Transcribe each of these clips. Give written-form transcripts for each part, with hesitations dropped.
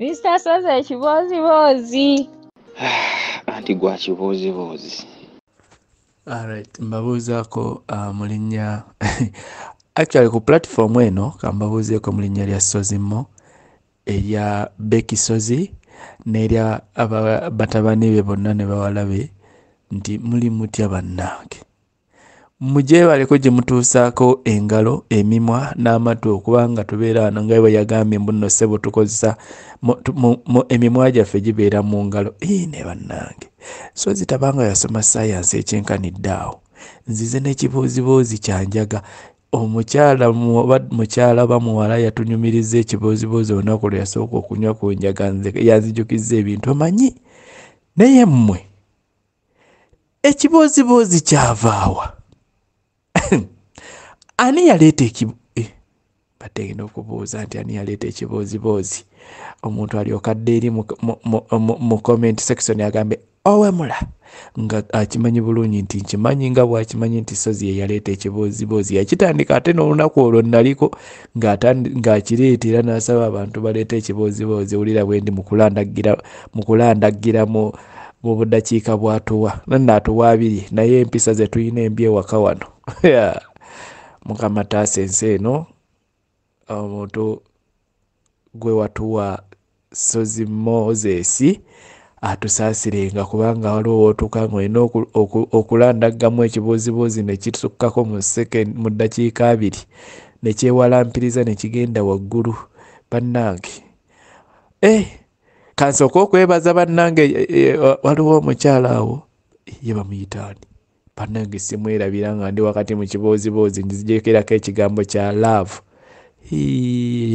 Mr. Soze ekibozibozi. Anti gwa kibozibozi. Alright, mbabuuzaako mu linnya actually ku platform eno kambabuuzeeko mu linnya lya Sozimo erya Becky Sozi n'erya batabani be bonna ne bawala be nti muli mutya bannange. Mujeebaleko gye mutuusaako engalo, emimwa n'amatu okubanga tubeera wano nga bwe yagambye mbuno ssebo tukozesa emimwa gyaffe gibeera mu ngalo. Ne bannange. Sozi tabanga yasoma ssayansi ekyenkanidde awo. Nzize n'ekibuuzibuuzi kyanjaga. Mukyala ba muwala yatunyumiriza ekibuuzibuuzi olunaku lwe yasooka okunywa ku njaga nze yanzijukizza ebintu omanyi. Naye mmwe ekibuuzibuuzi kyavaawa. Ani yaleeta bategenda okubuuza nti ani yaleeta ekibuuzibuuzi. Omuntu alyoka adde eri mu comment section agambe owemula nga akimanyi bulungi nti nkimanyi nga bwakimanyi nti Sozi ye yaleeta ekibuuzibuuzi. Yakitandika ate n'olunaku olwo naliko ng'akireetera n'asaba abantu baleeta ekibuuzibuuzi. Wulira bwe ndi mu kulandagira mu budakiika bw'atuwa nannaatuwa 2 naye empisa ze tulina embi ewaka wano. Mukama taasa ensi eno omuntu gwe watuwa Sozi Moses atusaasirenga kubanga waliwo wootuuka ng'olina okulandaggamu ekibuuzibuuzi ne kitukkako mu ddakiika 2 ne kyewalampiriza ne kigenda waggulu. Bannange kansooka okwebaza bannange. Waliwo omukyala awo ye bamuyitaani bannange simwerabira nga ndi wakati mu kibuuzibuuzi nzijekerako ekigambo kya love.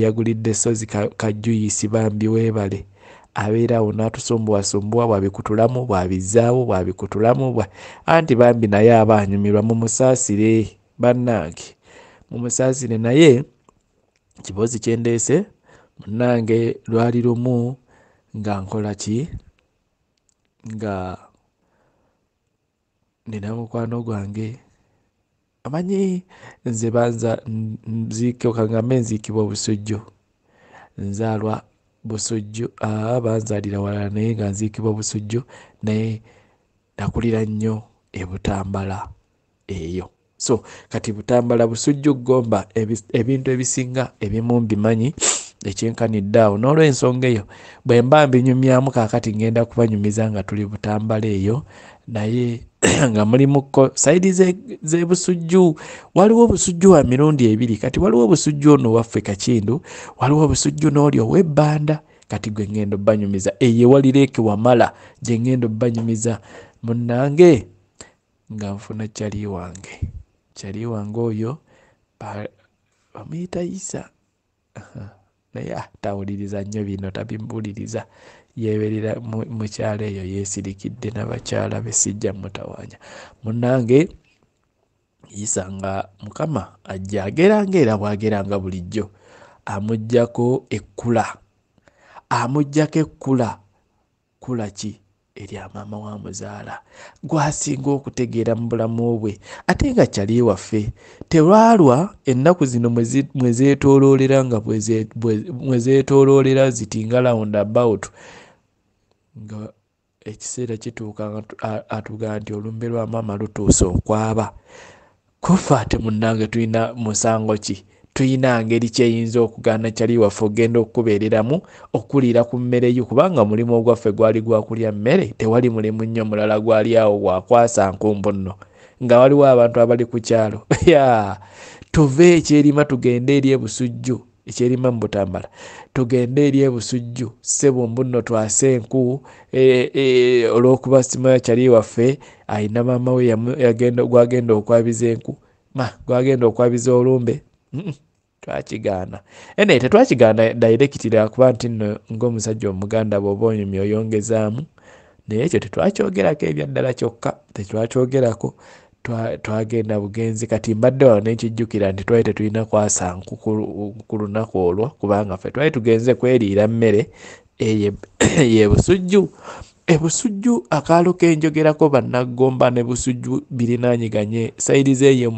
Yagulidde Sozi kajuyisi bambi weebale abeera awo n'atusumbuwasumbuwa bwabikutulamu bwabizaawo bwabikutulamu anti bambi naye aba anyumirwa. Mumusaasire bannange mumusaasire. Naye kibuuzi kyendeese munnange lwali lumu nga nkola ki nga nina mukwano gwange amanyi nze banza nziikambe nziikibwa Busujju nzaalwa Busujju. Banzaalira walala naye nga nziikibwa Busujju naye nakulira nnyo e Butambala eyo. So kati Butambala Busujju Gomba ebintu ebisinga ebimu mbimanyi ekyenkanidde awo. N'olw'ensonga eyo bwe mba mbinyumyamu kaakati ngenda kubanyumiza nga tuli Butambala eyo naye nga mulimukko sayidi ze Busujju. Waliwo Busujju wa mirundi 2 kati waliwo Busujju ono waffe Kakindu, waliwo Busujju n'oli ow'ebbanda. Kati gwe ngendo banyumiza eyo walireke wamala gye ngendo banyumiza munnange nga nfuna kyali wange oyo bamuyita Isa. Naye tawuliriza nnyo bino tabimbuliriza yeeberera mukyala eyo yeesirikidde n'abakyala be sijja mutawaanya munnange. Isa nga Mukama ajja ageranga era bwageranga bulijjo amuggyako ekkula kula ki erya maama wa muzaala gwasinga okutegeera mu bulamu bwe ate nga kyali waffe tewalwa ennaku zino mwe zeetooloolera nga mwe zeetooloolera ziti nga round about nga ekiseera kituuka atugamba nti olumbe lwa maama lutuuse okwaba. Kufa ate munnange tulina musango ki? Tulina ngeri kyeyinza okugaana kyali waffe ogenda okukubeereramu okuliira ku mmere yo kubanga mulimu ogwaffe gwali gwa kulya mmere. Tewali mulimu nnyo mulala gwali awo gwakwasa nkumbu nno nga waliwo abantu abali ku kyalo. Tuve ekyerima tugende eri e Busujju ekyerima mu Butambala tugende eri e Busujju ssebo mbuno twase enku olw'okuba simanyi kyali waffe ayina maama we gwagenda okwabiza enku gwagenda okwabiza olumbe. Twakigaana naye tetwakigaana dairekitira kuba nti nno ng'omusajja omuganda bw'oba onyumya oyongezaamu naye ekyo tetwakyogerako ebyaddala kyokka tetwakyogerako. Twagenda bugenzi kati mbadde wano nekijjukira nti twali tetulina kwasa nku ku lunaku olwo kubanga ffe twali tugenze kweriira mmere ye Busujju. Busujju akaalo kenjogerako Bannagomba ne Busujju birinaanyiganye sayidi zeeyo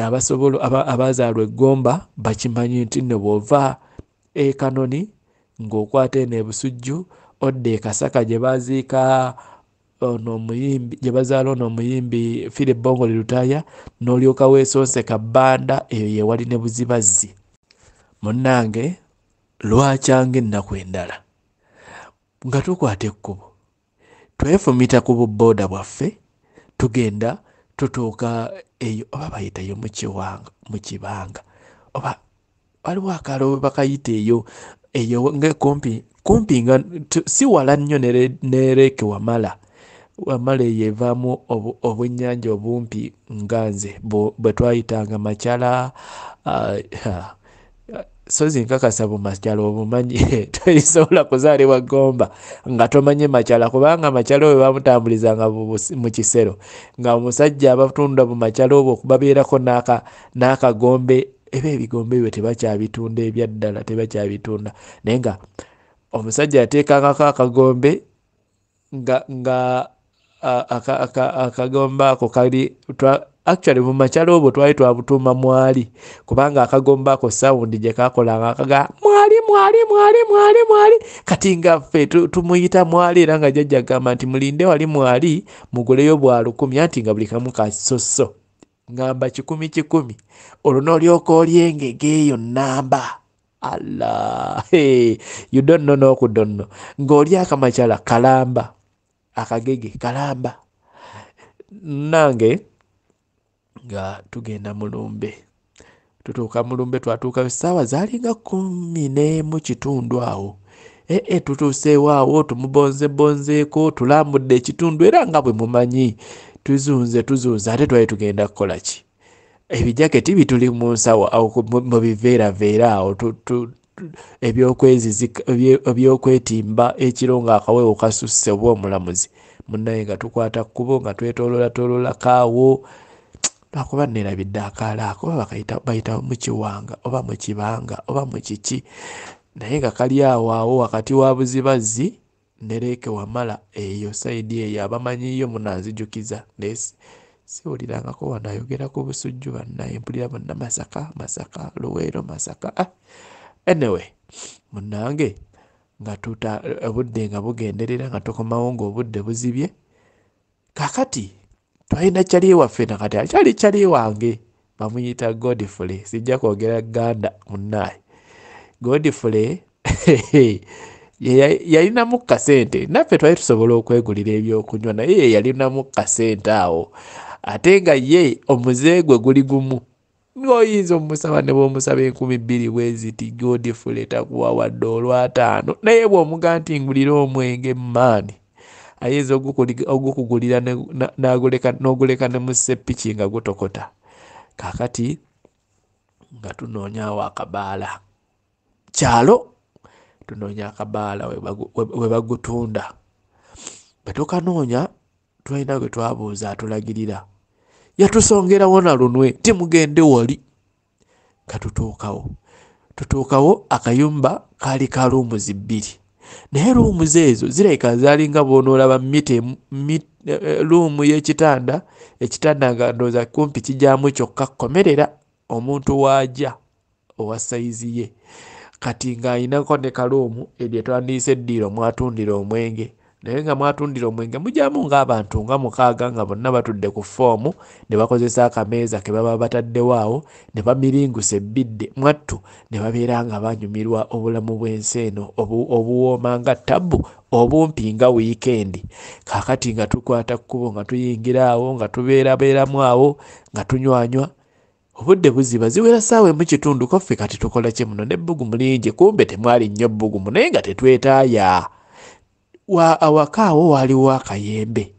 abasobola abazaalwa Egomba bakimanyi nti nno bw'ova Kanoni ng'okwata eno ebusujju odde Kasaka gye baziika ono omuyimbi gye bazaala ono omuyimbi Philip Bongoli Lutaaya n'olyoka weesonse Kabbanda eyo yewali ne Buzibazzi. Munnange lwakyanga ennaku endala nga tukwata ekkubo twefumita ku bubooda bwaffe tugenda tutuuka eyo oba bayitayo mu kibanga oba waliwo akaalo we bakayita eyo nga kumpi nga si wala nnyo ne Lake Wamala eyo evaamu obwennyanja obumpi nga nze bwe twayitanga Machala sozi nkakasa Machala obumanyi toyisobola kuzaalibwa Gomba nga tomanye Machala kubanga Machala oyo bamutambulizanga mu kisero nga omusajja abatunda mu Machala obwo babeerako n'akagombe ebigombe ebyo tebakyabitunda ebyaddala tebakyabitunda naye nga omusajja yateekangako akagombe nga akagombe ako kali actually mu Machala obwo twali twabutuuma mwali kubanga akagombe ako sawundi gye kakolanga akaga mwali kati nga ffe tumuyita mwali era nga jjajja gamba nti mulinde wali mwali muguleyo bwa 10 anti nga buli kamu kasoso ngamba 10 olwo n'olyoka olyengege eyo nnamba Allah you don't know no kudonno ng'oli akamachala kalamba akagege kalamba nange nga tugenda Mulumbe tutuuka Mulumbe twatuuka ssaawa zaalinga 11 awo tutuuseewo awo tumubonzeeko tulambudde ekitundu era nga bwe mumanyi tuzunze ate twali tugenda kukola ki ebijaketi bituli mu nsawo mu biveeraveera awo ebyokwetimba ekiro ng'akaweewo kasusse oba omulamuzi munnaye nga tukwata kkubo nga twetoolola kaawo lwakuba neerabidde akaalo ako oba bayita mu kiwanga oba mu kibanga oba mu kiki naye nga kali awo wakati wa Buzibazzi ne Lake Wamala eyo sayidi eyo abamanyiyo munanzijukiza siwulirangako wano ayogera ku busujju bannaye mpulira bonna Masaka Luweero Masaka anyway munnange nga obudde nga bugenderera nga tukomawo ng'obudde buzibye kakati twalina kyali waffe nakati akyali kyali wange bamuyita Godfrey sijja kwogera Ganda munnaye Godfrey yalinamu kasente naffe twali tusobola okwegulira ebyokunywa naye yalinamu kasente awo ate nga ye omuze gwe guli gumu ng'oyinza omusaba ne bw'omusaba 2,000 bweziti Godfrey takuwa wadde olw'ataano naye bw'omuga nti ngulira omwenge maani ayinza ogukugulira n'oguleka ne mu seppiki nga gutokota kakati nga tunoonyaawo akabaala kyalo tunoonya akabaala we bagutunda bwe tukanoonya tulina gwe twabuuza atulagirira yatusongerawo na lunwe timugende wali tutuukawo akayumba kaali ka luumuzi 2 naye luumuzi ezo zirabika zaalinga bw'onoolaba luumu y'ekitanda ekitanda nga ndowooza kumpi kijyamu kyokka komerera omuntu waajja owa sayizi ye kati ng'ayinako ne kaluumu eryo twandiyise eddiiro mwatundira omwenge naye nga mwatundira omwenge mujyamu ng'abantu nga 6 nga bonna batudde ku foomu ne bakozesa akameeza ke baba bataddewo awo ne bamiringusa ebbidde mwattu ne babeera nga banyumirwa obulamu bw'ensi eno obuwooma nga tabbu obumpi nga wiikendi kaakati nga tukwata kkubo nga tuyingira awo nga tubeerabeeramu awo nga tunywanywa obudde buziba ziwera ssaawa mu kitundu koffe kati tukola kye muno n'ebbugumu lingi kumbe temwali nnyo bbugumu naye nga tetwetaaya awaka awo waaliwo akayembe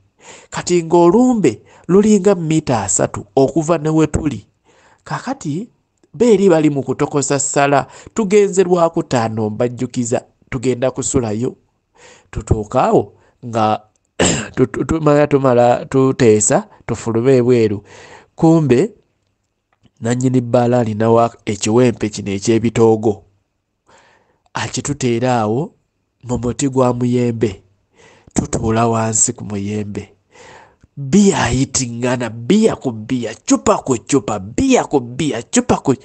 kati ng'olumbe lulinga mita 3 okuva ne we tuli kaakati beeri bali mu kutokosa ssala tugenze Lwakutaano mbajjukiza tugenda kusulayo tutuuka awo nga tumala tuteesa tufulume ebweru kumbe nannyini bbaala alinawo ekiwempe kino eky'ebitoogo akituteera awo mu muti gwa muyembe tutuula wansi ku muyembe bbiya ayitingana bbiya ku bbiya cupa ku cupa bbiya ku bbiya cupa ku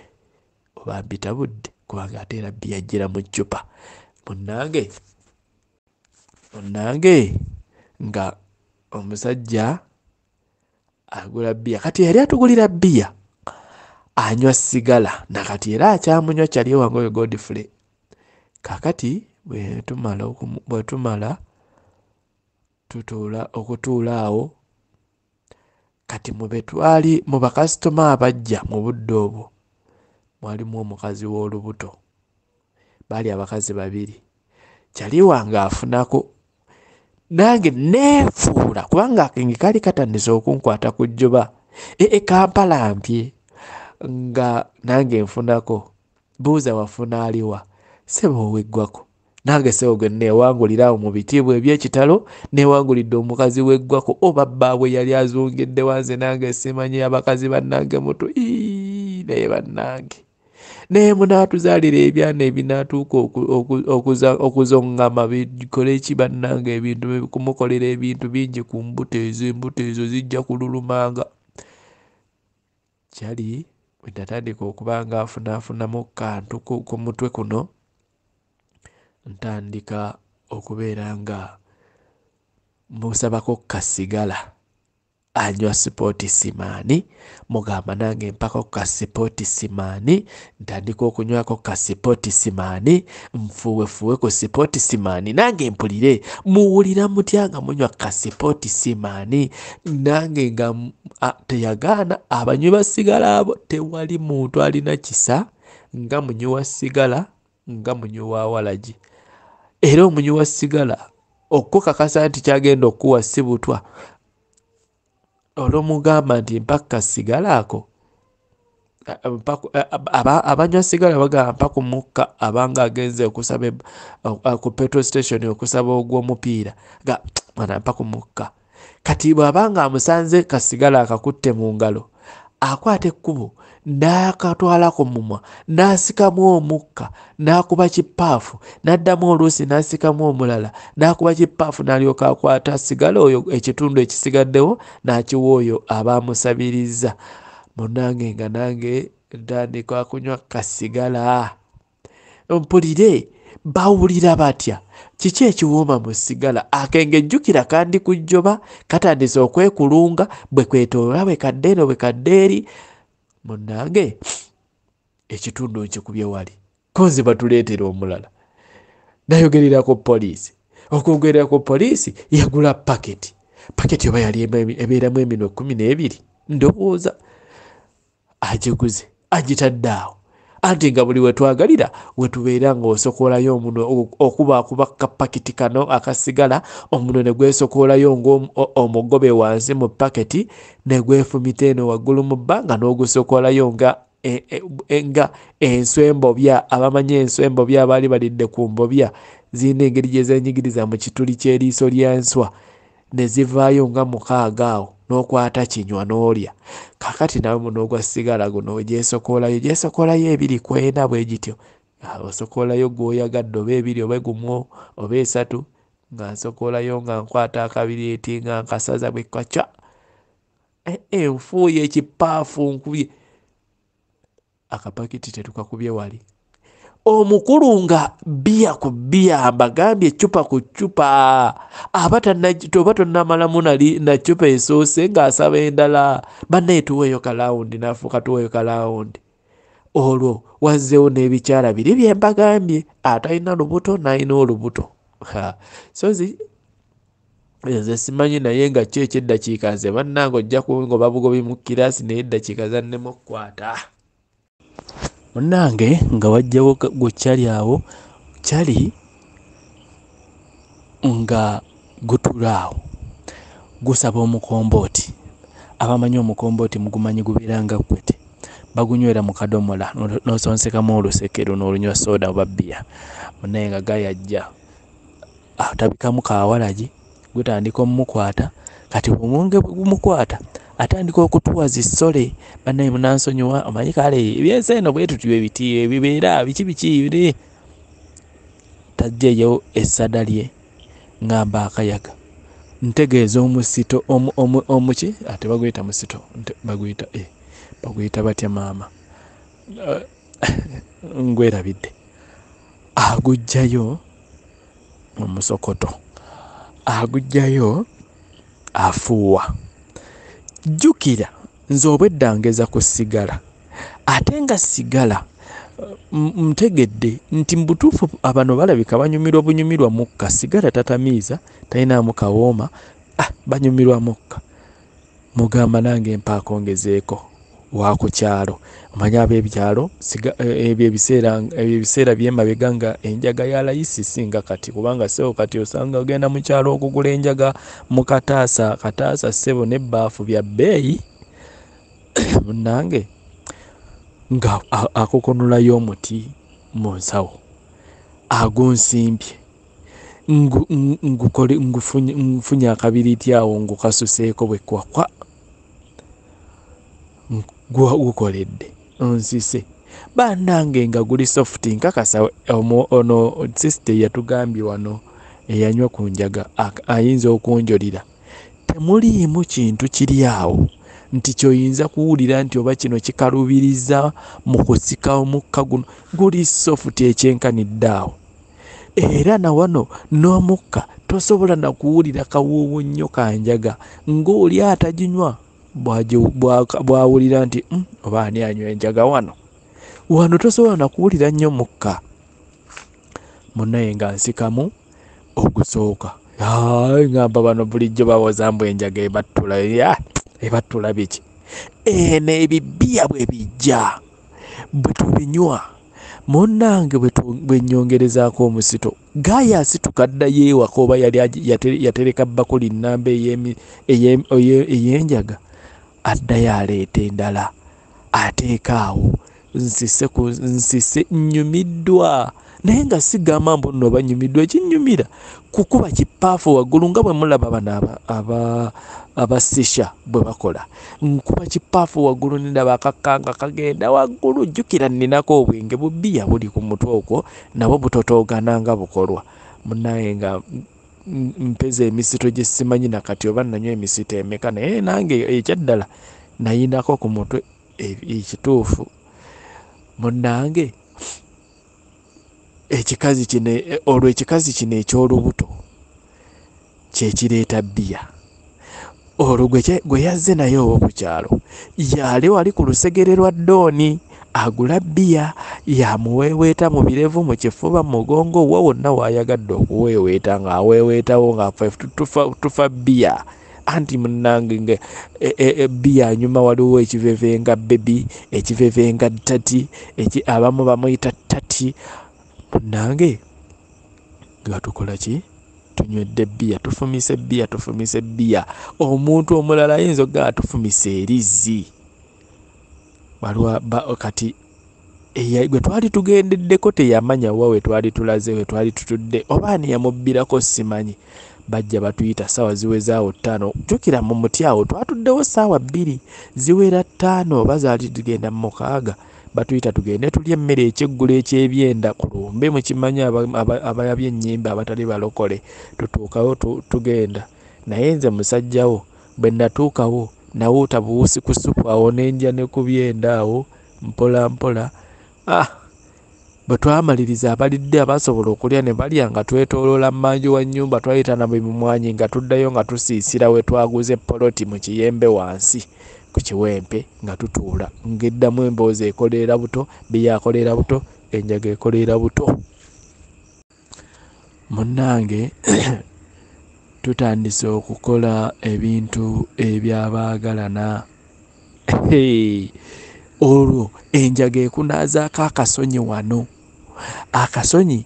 oba mbitabudde kubanga ate era bbiya gira mu cupa munnange nga omusajja agula bbiya. Kati yali atugulira bbiya anywa sigala nakati era akyamunywa kyali ewange oyo Godfrey. Kakati bwe tumala okutuula awo, kati mube twali mu bakasitoma abajja mu budde obwo mwalimu omukazi w'olubuto, baali abakazi babiri. Kyali wange afunako, nange neefuula kubanga akenge kaali katandise okunkwata ku jjoba Kampala mpye, nga nange nfunako. Buuza wafuna aliwa? Ssebo weggwako. Nange ssebo gwe neewangulirawo mu bitiibwa eby'ekitalo, neewangulidde omukazi weggwako. Oba bbaabwe yali azungidde wanze, nange simanyi abakazi bannange muto naye bannange naye munaatuzaalira ebyana ebinaatuuka okuzoŋŋama bikole eki bannange, ebintu kumukolera ebintu bingi ku mbuto ezo zijja kululumanga. Kyali bwe natandika okuba nga afunaafunamu kantu ku mutwe kuno, ntandika okubeera nga musabako kasigala anywa Sportsman, mugamba nange mpako ka Sportsman, ntandika okunywako ka Sportsman, nfuwefuwe ku Sportsman, nange mpulire muwulira mutya nga munywa ka Sportsman. Nange nga teyagaana. Abanywi ba sigala abo tewali muntu alina kisa nga munywi wa sigala, nga munywi wa walagi. Era omunywi wa sigala okukakasa nti kyagenda okuwa si butwa. Olwomugamba nti mpaka sigala ako, abanywa sigala bagamba mpaka mukka abanga agenze okusaba ku petrol station okusaba ogw'omupiira ga mwana mpaka mukka. Kati bw'abanga amusanze kasigala akakutte mu ngalo, akwata ekkubo n'akatwala ku mumwa, n'asikamu omukka, n'akuba kipaafu, n'addamu oluusi n'asikamu omulala, n'akuba kipaafu, n'alyoka akwata sigala oyo ekitundu ekisigaddewo n'akiwa oyo abaamusabiriza. Munnange nga nange ntandika kunywa kasigala. Mpulire bawulira batya? Kiki ekiwooma mu sigala? Akenge jjukira kandi ku jjoba katandise okwekulunga, bwe kwetoola bwe kadde eno bwe kadde eri. Munnange ekitundu nkikubye wali, konzi batuleetera omulala. Nayogerera ku poliisi. Okwogerera ku poliisi yagula paketi oba yali ebeeramu emino 12, ndowooza. Agiguze agitadde awo, anti nga buli wetwagalira wetubeera ng'osokolayo omuno okuba kapaketi kano akasigala, omuno ne gwesokoolayo ng'omugobe wansi mu paketi, ne gwefumita eno waggulu mu bbanga n'ogusokolayo nga enswembobya. Abamanyi enswembobya abaali balidde ku mbobya zirina engeri gye zeenyigiriza mu kituli ky'eriiso ly'enswa, ne zivaayo nga 6 awo, n'okwata kinywa n'olya. Kakati nawe muno ogwa sigala guno gyesokoolayo 2 bwe gityo. Osokoolayo gw'oyagadde, oba 2 oba gumu oba 3, nga nsokoolayo nga nkwata akabireeti nga nkasaza bwe kaca. Nfuuye ekipaafu nkubye. Akapakiti tetukakubye wali. Omukulu nga bbiya ku bbiya, mbagambye ccupa ku ccupa. Oba tonnamalamu na ccupa esoose ng'asaba endala. Bannaye tuweeyo kalawundi, n'afuuka tuweeyo kalawundi. Olwo wazzeewo n'ebikyala 2 bye mbagambye, atalina lubuto n'alina olubuto. Sozi nze simanyi naye nga ki eky'eddakiika nze bannange ojja kungoba bugobi mu kiraasi naye eddakiika zannemu okukwata. Munnange nga wajjawo gwe kyali awo, kyali nga gutuula awo gusaba omukombooti. Abamanyi omukombooti mugumanyi gubeera nga gwete, bagunywera mu kadomola n'osonsekamu olusekero n'olunywa soda oba bbiya. Munnange nga gayajja atabikamu kawalagi, gutandika omumukwata. Kati omwenge bwe gumukwata atandika okutuwa zissole. Bannaye munansonyiwa, omanyi kale ebyensi eno bwe tutyo ebiti ebibeera biki biri. Taggyeyo essada lye ngamba akayaga. Ntegeeza omusito omuki ate baguyita musito, baguyita batya maama? Ngwerabidde. Agujjayo omusokoto agujjayo afuuwa. Jjukira nze obwedda ngeza ku sigala ate nga sigala ntegedde nti mu butuufu abano balabika banyumirwa bunyumirwa mukka. Sigala tatamiiza talinaamu kawooma, banyumirwa mukka. Mugamba nange mpaako ngezeeko wa ku kyalo. Omanyi ab'ebyalo ebyo ebiseera by'emabega nga enjaga ya layisi singa kati, kubanga ssebo kati osanga ogenda mu kyalo okugula enjaga mu kataasa ssebo n'ebbaafu bya bbeeyi. Munnange nga akokonolayo omuti mu nsawo agunsimbye nfunye akabiriiti awo ngukasuseeko bwe kwakwa gukoledde nsise bannange nga guli soft. Nkakasa ono sisite yatugambye wano eyanywa ku njaga ayinza okunjolira temuliimu kintu kiri awo nti kyoyinza kuwulira nti oba kino kikalubiriza mu kusika omukka guno. Guli soft ekyenkanidde awo, era na wano n'omukka tosobola na kuwulira kawuuwu nnyo ka njaga ng'oli ataginywa bwawulira nti oba ani anywa enjaga wano tosobola na kuwulira nnyo mukka. Munnaye nga nsikamu ogusooka ngamba bano bulijjo bawoza mbu enjaga ebattula biki. Eno ebibbiya bwe bijja bwe tubinywa munnange bwe nnyongerezaako omusito gaaya asituka addayo ewaka oba yatereka bakuli nnamba ey'enjaga addayo aleeta endala ateeka awo. Nsise nnyumiddwa naye nga sigamba mbu nno banyumiddwa. Ekinnyumira kukuba kipaafu waggulu nga bwe mulaba bano abasisha bwe bakola. Nkuba kipaafu waggulu ndaba akakkanga kagenda waggulu. Jjukira nninako obwenge bubbiya buli ku mutwe okwo nabwo butotoogana nga bukolwa. Munnaye nga mpeza emisito gye simanyi nakati oba nanywa emisito emeka, naye nange ekyaddala nayinako ku mutwe ekituufu. Munnange ekikazi kino eky'olubuto kye kireeta bbiya. Olwo gwe yazze naye owo ku kyalo yali wali ku lusegere lwa Dooni agula bbiya yamuweeweeta mu birevu mu kifuba mu mugongo wo wonna waayagadde okuweeweeta ng'aweeweetawo nga tufa bbiya. Anti munnange bbiya anyuma waliwo ekiveve nga bebi, ekiveve nga tati, abamu bamuyita tati. Munnange nga tukola ki? Tunywedde bbiya, tufumise bbiya. Omuntu omulala ayinza okugaa tufumise erizzi. Kati gwe twali tugendeddeko teyamanya wa we twali tulaze, we twali tutudde, oba ani yamubbirako simanyi. Bajja batuyita ssaawa ziwezaawo 5. Jjukira mu muti awo twatuddewo ssaawa 2 ziwera 5 oba zaali tugenda mu 6. Batuyita tugende tulye emmere ekyeggulo ekyebyenda ku lumbe. Mukimanyi abayabye ennyimba abatali balokole. Tutuukawo tugenda naye nze musajjawo bwe natuukawo nawuuta buwusi ku supu awo nenja ne ku byenda awo mpola mpola. Bwe twamaliriza abalidde abasobola okulya ne balya nga twetooloola mmanju wa nnyumba twayita na bimumwanyi nga tuddayo nga tusiisira we twaguze poloti mu kiyembe wansi ku kiwempe nga tutuula ng'eddamu emboozi ekoleera buto, bbiya akoleera buto, enjaga ekoleera buto. Munnange tutandise okukola ebintu ebyabaagalana. Olwo enjaga ekunaazaako akasonyi wano. Akasonyi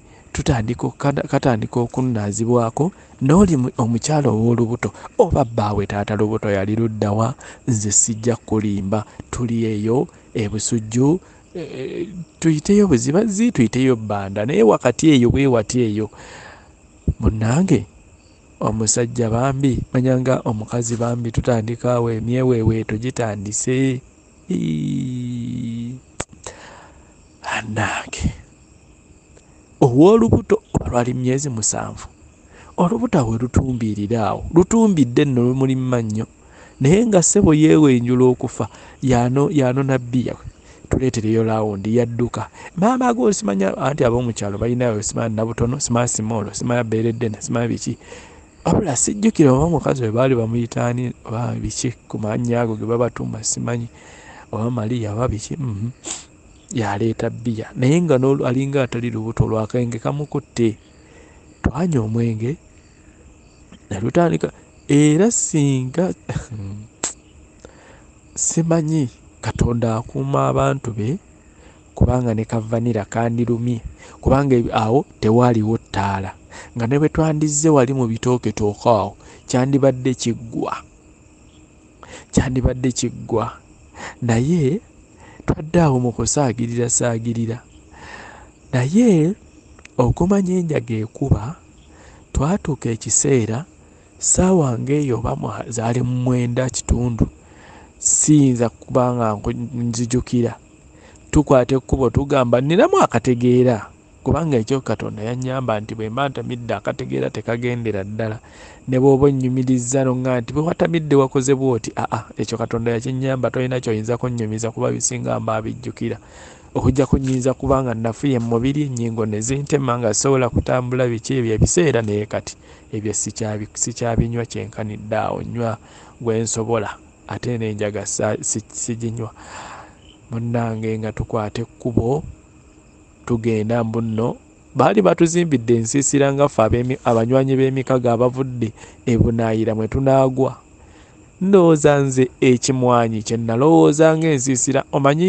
katandika okunnaazibwako n'oli omukyalo ow'olubuto oba bbaawe taata lubuto yali luddawa. Nze sijja kulimba, tuli eyo ebusujju, tuyiteyo buzibazi, tuyiteyo bbanda, naye wakati eyo bwewati eyo. Munnange omusajja bambi manyanga omukazi bambi tutandika awo emyeweeweeto gitandise. Annange ow'olubuto lwali myezi 7. Olubuto awo lutumbiirira awo lutumbidde nno lumuli mmannyo naye nga ssebo yeewenjula okufa yano nabbiya tuleetereyo lawundi yadduka maama go osimanya anti ab'omukyalo balinayo osimanya nabutono simanya simolo simanya beereddene simanya biki wabula sijjukira oba mukazi we baali bamuyitaani oba biki ku mannya ago ge babatuma simanyi oba Maria oba biki yaleeta bbiya naye nga alinga atali lubuto olwakenge kamukutte twanywa omwenge nalutandika era singa simanyi Katonda akuuma abantu be kubanga ne kavanira kandirumye kubanga awo tewaaliwo ttaala nga ne bwe twandizze wali mu bitooke awo kyandibadde kiggwa naye twadde awo mu kusaagirira naye okumanya enjaga ekuba twatuuka ekiseera ssaawa ng'eyo oba zaali mu 9:00 siyinza kubanga nzijukira tukwata ekkubo tugamba nninamu akategeera kubanga ekyo Katonda yannyamba nti bwe mba ntamidde akategeera tekagendera ddala ne bw'oba onnyumirizza nonga nti bwe watamidde wakoze bw'oti ekyo Katonda yakinnyamba tolina kyoyinza kunnyumiza kuba bisinga mba abijjukira okujja kunyinza kubanga nafuye mu mubiri ennyingo ne zintema nga sobola kutambula biki ebyo ebiseera naye kati ebyo sikyabinywa kyenkanidde awo nywa gwensobola ate n'enjaga siginywa munnange nga tukwata ekkubo tugenda mbuno baali batuzimbidde ensiisira nga ffe abanywanyi b'emikago abavudde ebunaayira mwe tunaagwa ndowooza nze ekimwanyi kye nalowooza ng'ensiisira omanyi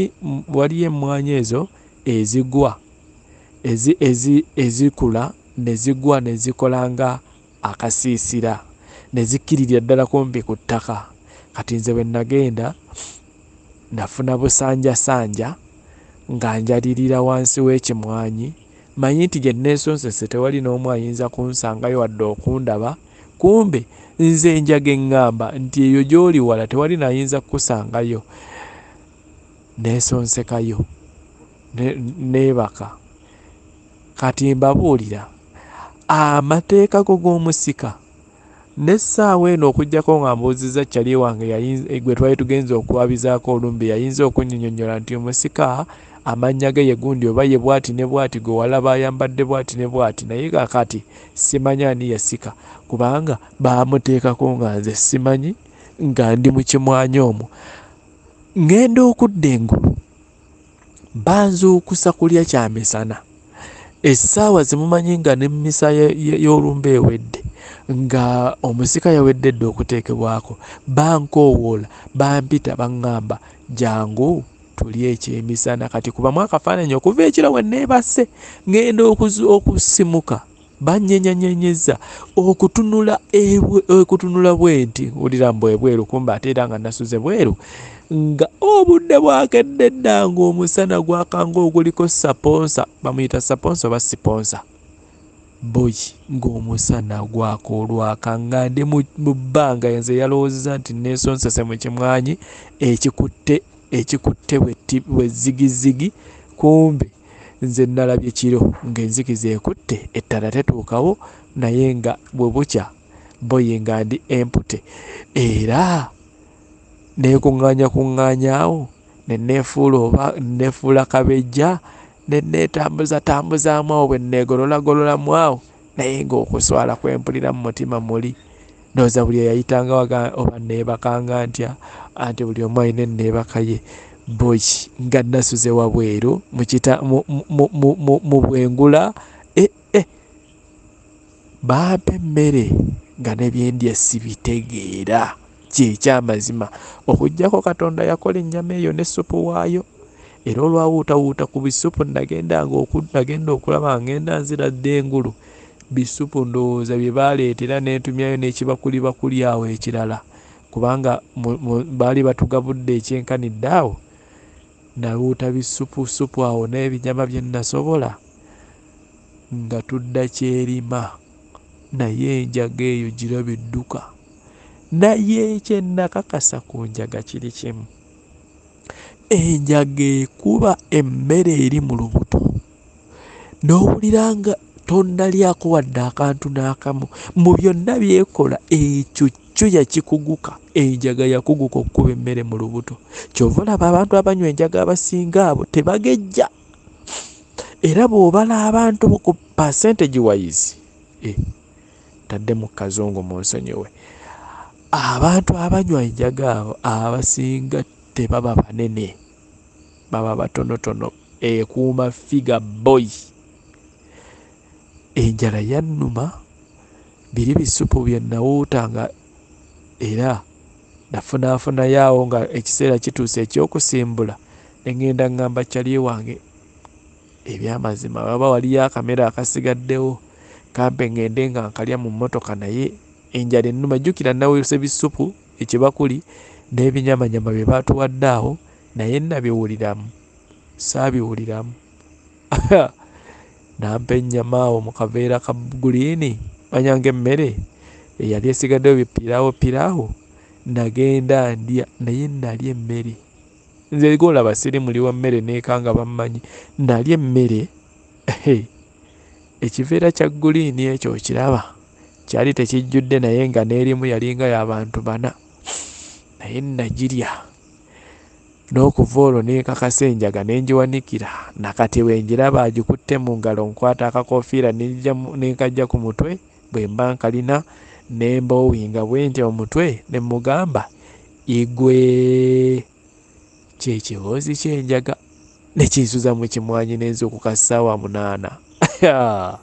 waliyo emmwanyi ezo ezigwa ezikula ne zigwa ne zikola nga akasiisira ne zikkiririra ddala kumpi ku ttaka kati nze bwe nagenda nafuna busanjasanja nga njalirira wansi w'ekimwanyi manyi nti gye neesonsese tewali n'omu ayinza kunsangayo wadde okundaba kumbe nze enjaga eŋŋamba nti eyo gy'oli wala tewali nayinza kukusangayo neesonsekayo neebaka kati mbabuulira amateeka go g'omusika n'essaawa eno okuggyako nga mbuuzizza Kyali wange gwe twali tugenza okuwabizaako olumbe yayinza okunnyonnyola nti omusika amannya ge ye gundi oba ye bwati ne bwati gwe walaba ayambadde bwati ne bwati naye kakati simanyi ani yasika kubanga baamuteekako nga nze simanyi nga ndi mu kimwanyi omwo ngenda okudda engulu banzuukusa kulya kyamisana essaawa zimumanyi nga n'emmisa y'olumbe ewedde nga omusika yawedde dde okuteekebwako bankoowoola bampita baŋŋamba jangu tuli ekyemisana kati kubamu akafaananyi okuva ekiro we neebase ngenda okusimuka bannyenyanyenyeza okutunula bwenti ulira mbu ebweru kumba ate era nga nasuze bweru nga obudde bwakedde dda ng'omusana gwakanga oguliko saponsa bamuyita saponsa oba siponsa boyi ng'omusana gwaka olwaka nga ndi mu bbanga nze yalowoozeza nti neesonsese mu kimwanyi ekikutte bwe zigizigi kumbe nze nalabye kiro ng'enzikiza ekutte ettala tetuukawo naye nga bwe bukya boyi nga ndi empute era neekuŋŋaanyaawo neneefuula kabejja neneetambuzaamu awo bwe neegololagololamu awo naye ng'okuswala kwempulira mu mutima muli ndowooza buli eyayitanga oba neebakanga ntya anti buli omu alina enneebaka ye boyi nga nasuze wabweru mu bwengula bampa emmere nga nebyendya sibitegeera kyekyamazima okuggyako Katonda yakola ennyama eyo n'essupu waayo era olwawuutawuuta ku bisupu nagenda okulaba ngenda nziradde engulu bisupu ndowooza bye baaleetera n'entumyayo n'ekibakulibakuli awo ekirala kubanga baali batugabudde ekyenkanidde awo nawuuta bisupusupu awo n'ebinyama bye nasobola nga tudda kyerima naye enjaga eyo giraba edduka naye kyennakakasa ku njaga kiri kimu enjaga ekuba emmere eri mu lubuto n'owulira nga tonnalyako wadde akantu n'akamu mu byonna byekola ekyo kyo yakikuguka, enjaga yakuguka okukuba emmere mu lubuto. Kyova olaba abantu abanywa enjaga abasinga abo tebagejja. Era bw'obala abantu ku percentage wise, tadde mu kazungu mu nsonyiwe, abantu abanywa enjaga abo abasinga tebaba banene, baba batonotono, ekuuma figa boy. Enjala yannuma, biri bisupu bye nawuutanga era nafunaafunayaawo nga ekiseera kituuse eky'okusimbula, ne ngenda ngamba kyali wange ebyamazima baba waliyo akamera akasigaddewo kampe ngende nga nkalya mu mmotoka, naye enjala ennuma. Jjukira naweese bisupu ekibakuli n'ebinyamanyama bye baatuwadde awo, naye nabiwuliramu saabiwuliramu. Nampa ennyama awo mu kaveera ka guliini, manyanga emmere eyali esigaddewo piraawo, nagenda ndya, naye nalya emmere. Nze golaba siri muli wa mmere neekanga bammanyi, nalya emmere. Ekiveera kya guliini ekyo kiraba kyali tekijjudde, naye nga n'erimu yalinga y'abantu 4, naye nagirya. N'okuva olwo neekakasa enjaga nengiwanikira, nakati wenjiraba agikutte mu ngalo, nkwata akakoofiira nenkajja ku mutwe bwe mba nkalina, nemboowinga bwe ntya omutwe, ne mugamba igwe. Kyekiboozi ky'enjaga ne kinsuza mu kimwanyi n'enzuukuka ssaawa 8.